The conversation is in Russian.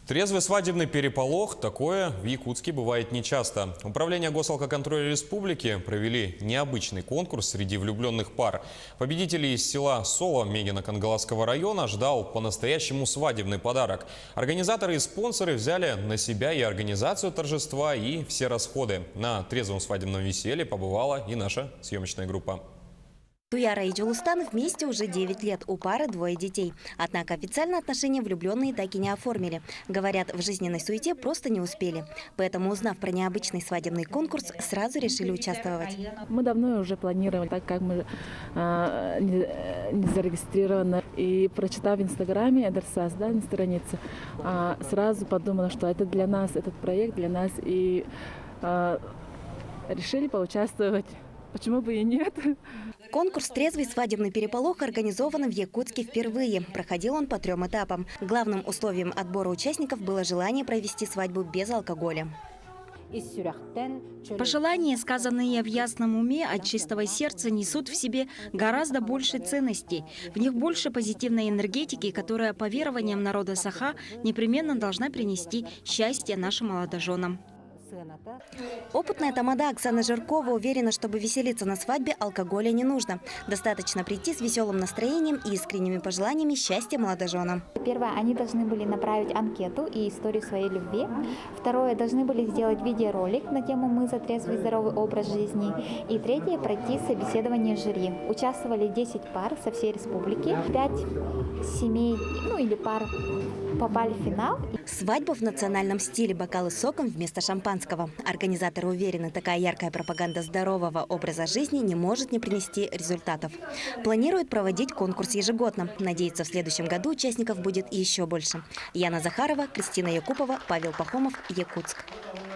Трезвый свадебный переполох – такое в Якутске бывает нечасто. Управление госалкоконтроля республики провели необычный конкурс среди влюбленных пар. Победителей из села Соло Мегино-Кангаласского района ждал по-настоящему свадебный подарок. Организаторы и спонсоры взяли на себя и организацию торжества, и все расходы. На трезвом свадебном веселье побывала и наша съемочная группа. Туяра и Джулустан вместе уже 9 лет, у пары 2 детей. Однако официально отношения влюбленные так и не оформили. Говорят, в жизненной суете просто не успели. Поэтому, узнав про необычный свадебный конкурс, сразу решили участвовать. Мы давно уже планировали, так как мы не зарегистрированы. И прочитав в Инстаграме, на странице, сразу подумала, что это для нас, этот проект для нас. И решили поучаствовать. Почему бы и нет? Конкурс «Трезвый свадебный переполох» организован в Якутске впервые. Проходил он по 3 этапам. Главным условием отбора участников было желание провести свадьбу без алкоголя. Пожелания, сказанные в ясном уме от чистого сердца, несут в себе гораздо больше ценностей. В них больше позитивной энергетики, которая, по верованиям народа Саха, непременно должна принести счастье нашим молодоженам. Опытная тамада Оксана Жиркова уверена, чтобы веселиться на свадьбе, алкоголя не нужно. Достаточно прийти с веселым настроением и искренними пожеланиями счастья молодоженам. Первое, они должны были направить анкету и историю своей любви. Второе, должны были сделать видеоролик на тему «Мы за трезвый и здоровый образ жизни». И третье, пройти собеседование жюри. Участвовали 10 пар со всей республики. 5 семей, или пар попали в финал. Свадьба в национальном стиле, бокалы с соком вместо шампанского. Организаторы уверены, такая яркая пропаганда здорового образа жизни не может не принести результатов. Планируют проводить конкурс ежегодно. Надеется, в следующем году участников будет еще больше. Яна Захарова, Кристина Якупова, Павел Пахомов, Якутск.